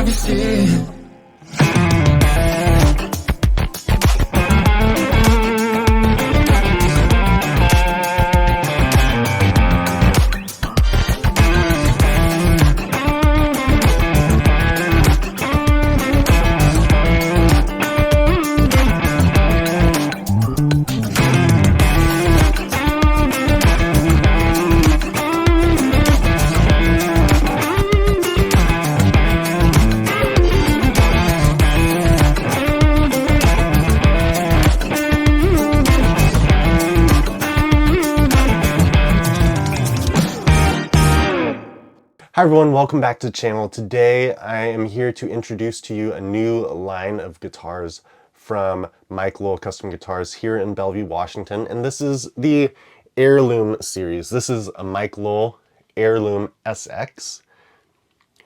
privacy. Hi everyone, welcome back to the channel. Today I am here to introduce to you a new line of guitars from Mike Lull Custom Guitars here in Bellevue, Washington. And this is the Heirloom series. This is a Mike Lull Heirloom SX.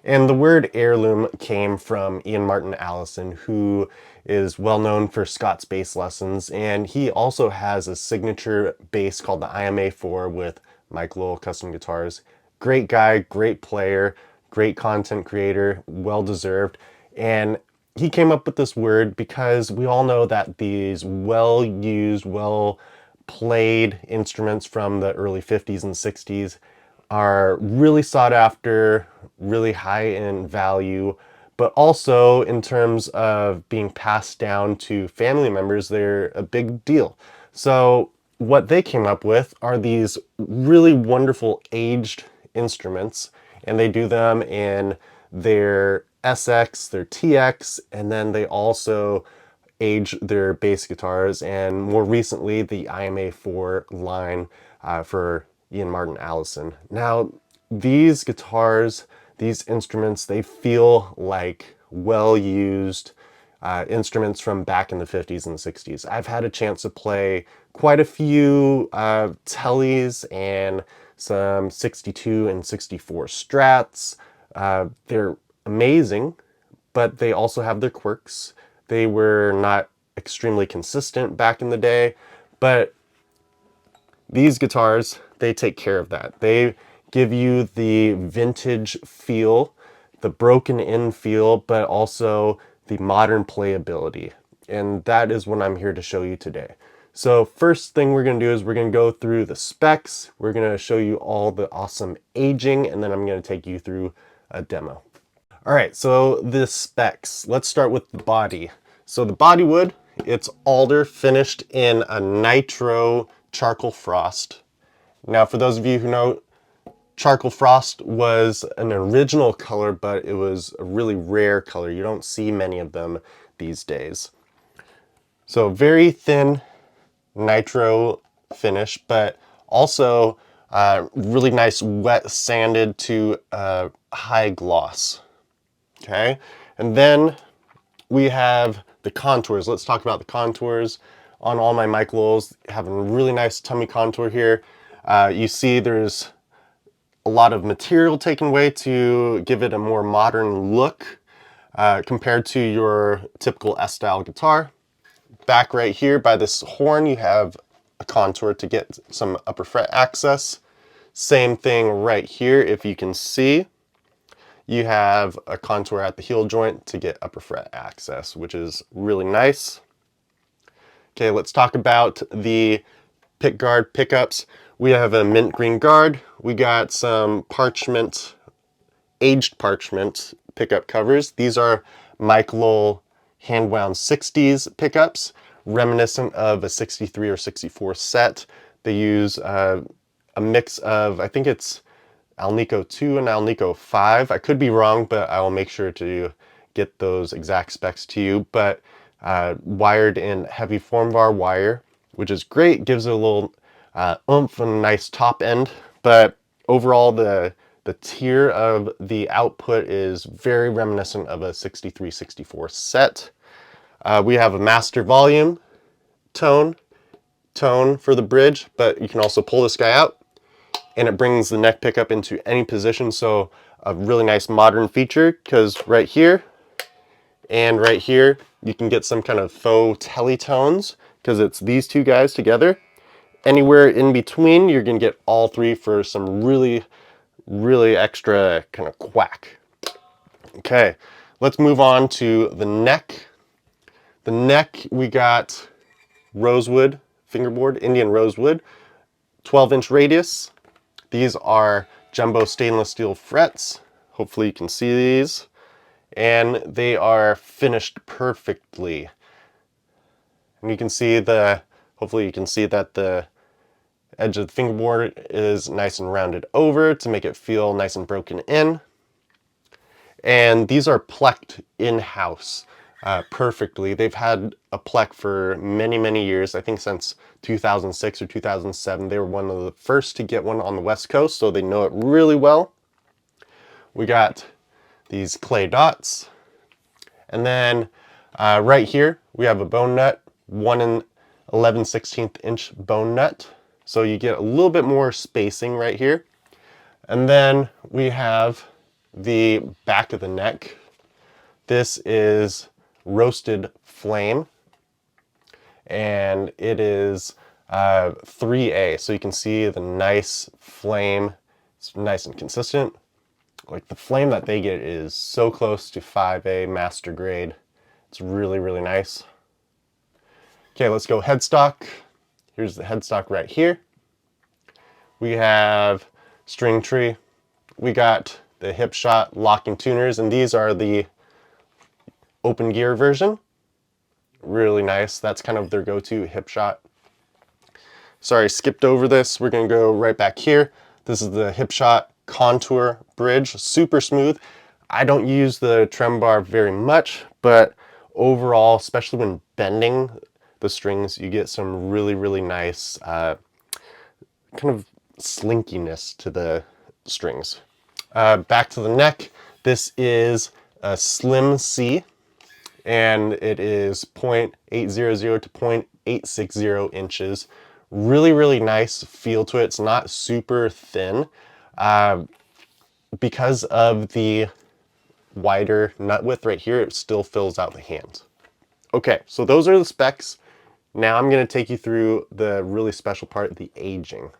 And the word heirloom came from Ian Martin Allison, who is well known for Scott's bass lessons. And he also has a signature bass called the IMA4 with Mike Lull Custom Guitars. Great guy, great player, great content creator, well-deserved. And he came up with this word because we all know that these well-used, well-played instruments from the early 50s and 60s are really sought after, really high in value, but also in terms of being passed down to family members, they're a big deal. So what they came up with are these really wonderful aged instruments, and they do them in their SX, their TX, and then they also age their bass guitars, and more recently the IMA4 line for Ian Martin Allison. Now these guitars, these instruments, they feel like well-used instruments from back in the 50s and 60s. I've had a chance to play quite a few tellies and some 62 and 64 strats. They're amazing, but they also have their quirks. They were not extremely consistent back in the day, but these guitars, they take care of that. They give you the vintage feel, the broken in feel, but also the modern playability. And that is what I'm here to show you today. So first thing we're going to do is we're going to go through the specs. We're going to show you all the awesome aging, and then I'm going to take you through a demo. All right, so the specs. Let's start with the body. So the body wood, it's alder finished in a nitro charcoal frost. Now for those of you who know, charcoal frost was an original color, but it was a really rare color. You don't see many of them these days. So very thin nitro finish, but also really nice wet sanded to high gloss. Okay, and then we have the contours. Let's talk about the contours. On all my Mike Lulls, have a really nice tummy contour here. You see there's a lot of material taken away to give it a more modern look compared to your typical S-style guitar. Back right here by this horn, you have a contour to get some upper fret access. Same thing right here, if you can see. You have a contour at the heel joint to get upper fret access, which is really nice. Okay, let's talk about the pick guard pickups. We have a mint green guard. We got some parchment, aged parchment pickup covers. These are Mike Lull hand wound 60s pickups, reminiscent of a 63 or 64 set. They use a mix of, I think it's Alnico 2 and Alnico 5. I could be wrong, but I will make sure to get those exact specs to you. But wired in heavy form bar wire, which is great, gives it a little oomph and a nice top end. But overall, the tier of the output is very reminiscent of a 63-64 set. We have a master volume tone for the bridge, but you can also pull this guy out and it brings the neck pickup into any position. So a really nice modern feature, because right here and right here you can get some kind of faux telly tones because it's these two guys together. Anywhere in between, you're gonna get all three for some really extra kind of quack. Okay, let's move on to the neck. The neck, we got rosewood fingerboard, Indian rosewood, 12-inch radius. These are jumbo stainless steel frets. Hopefully you can see these. And they are finished perfectly. And you can see hopefully you can see that the edge of the fingerboard is nice and rounded over to make it feel nice and broken in. And these are plecked in-house perfectly. They've had a pleck for many, many years. I think since 2006 or 2007. They were one of the first to get one on the West Coast, so they know it really well. We got these clay dots. And then right here, we have a bone nut, 1 11/16 inch bone nut. So you get a little bit more spacing right here. And then we have the back of the neck. This is roasted flame, and it is 3A. So you can see the nice flame. It's nice and consistent. Like the flame that they get is so close to 5A master grade. It's really, really nice. Okay, let's go headstock. Here's the headstock right here. We have string tree. We got the hip shot locking tuners, and these are the open gear version. Really nice. That's kind of their go-to hip shot. Sorry, skipped over this. We're gonna go right back here. This is the hip shot contour bridge, super smooth. I don't use the trem bar very much, but overall, especially when bending the strings, you get some really, really nice kind of slinkiness to the strings. Back to the neck. This is a Slim C, and it is 0.800 to 0.860 inches. Really, really nice feel to it. It's not super thin. Because of the wider nut width right here, it still fills out the hands. Okay, so those are the specs. Now I'm going to take you through the really special part, the aging.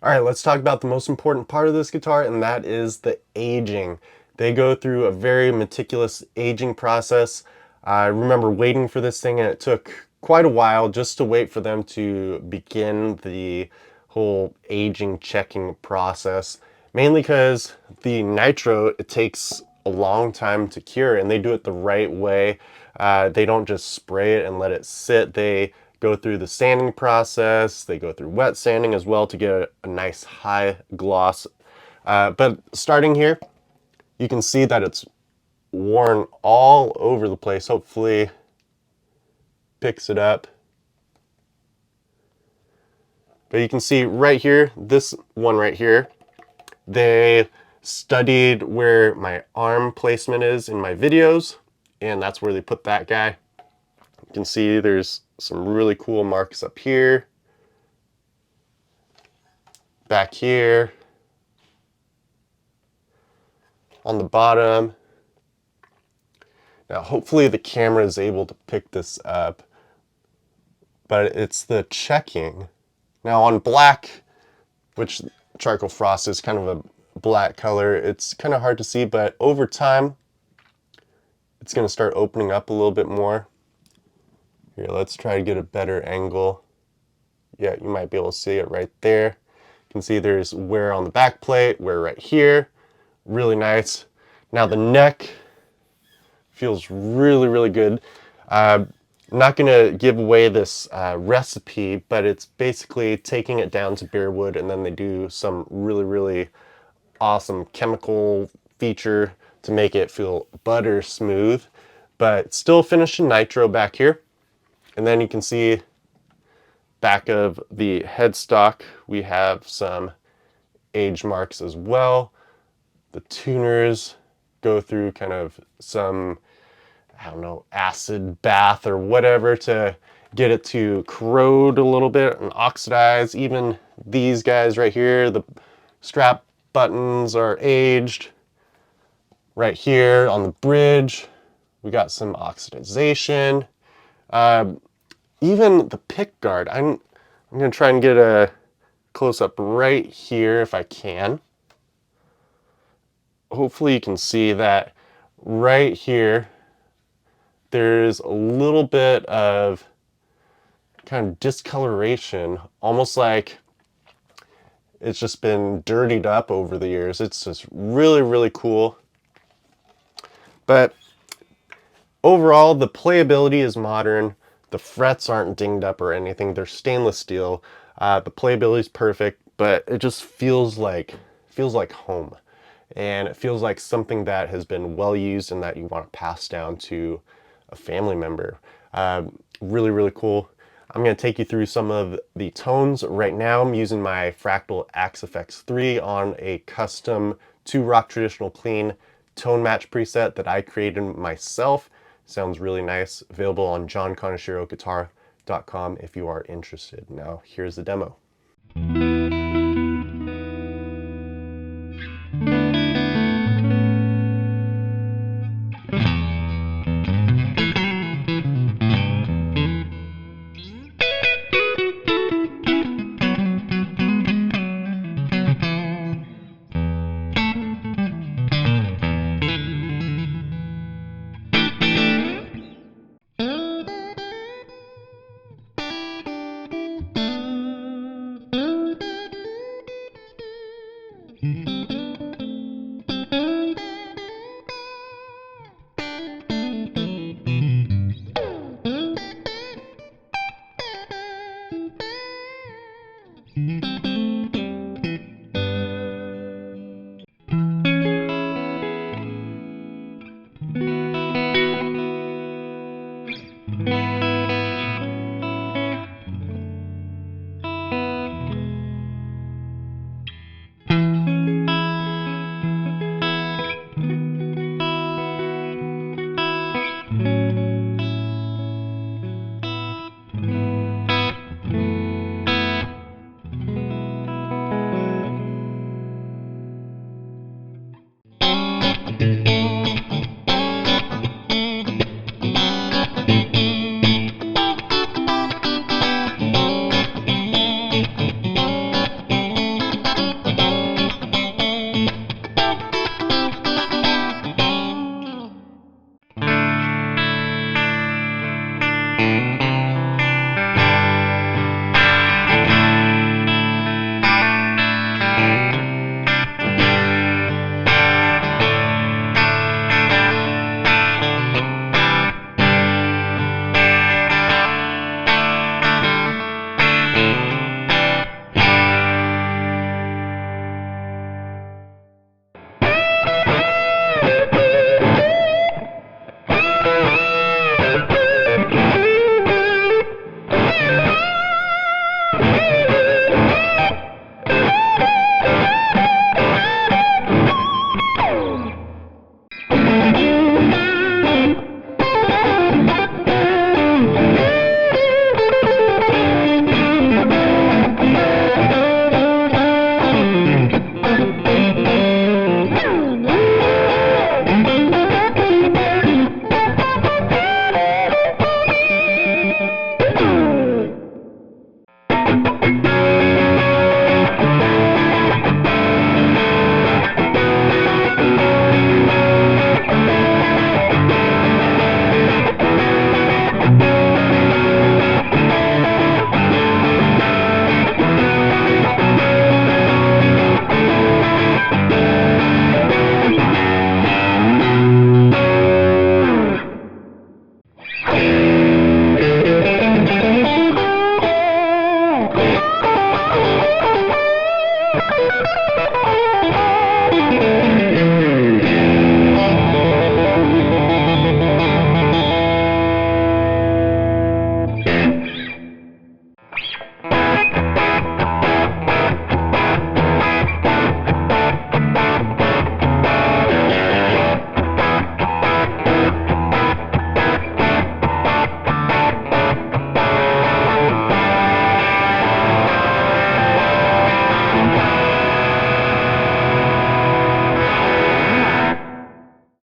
All right, let's talk about the most important part of this guitar, and that is the aging. They go through a very meticulous aging process. I remember waiting for this thing, and it took quite a while just to wait for them to begin the whole aging checking process. Mainly because the nitro, it takes a long time to cure, and they do it the right way. They don't just spray it and let it sit. They go through the sanding process. They go through wet sanding as well to get a nice high gloss. But starting here, you can see that it's worn all over the place. Hopefully picks it up. But you can see right here, this one right here, they studied where my arm placement is in my videos, and that's where they put that guy. You can see there's some really cool marks up here, back here, on the bottom. Now hopefully the camera is able to pick this up, but it's the checking. Now on black, which charcoal frost is kind of a black color, it's kind of hard to see, but over time it's going to start opening up a little bit more. Here, let's try to get a better angle. Yeah, you might be able to see it right there. You can see there's wear on the back plate, wear right here. Really nice. Now the neck feels really, really good. I'm not going to give away this recipe, but it's basically taking it down to bare wood, and then they do some really, really awesome chemical feature to make it feel butter smooth, but still finished in nitro back here. And then you can see back of the headstock, we have some age marks as well. The tuners go through kind of some, I don't know, acid bath or whatever to get it to corrode a little bit and oxidize. Even these guys right here, the strap buttons are aged. Right here on the bridge, we got some oxidization. Even the pick guard, I'm going to try and get a close-up right here if I can. Hopefully you can see that right here, there's a little bit of kind of discoloration, almost like it's just been dirtied up over the years. It's just really, really cool. But overall, the playability is modern. The frets aren't dinged up or anything. They're stainless steel. The playability is perfect, but it just feels like home. And it feels like something that has been well used and that you want to pass down to a family member. Really, really cool. I'm going to take you through some of the tones. Right now I'm using my Fractal Axe FX 3 on a custom 2-rock traditional clean tone match preset that I created myself. Sounds really nice. Available on johnconashiroguitar.com if you are interested. Now here's the demo.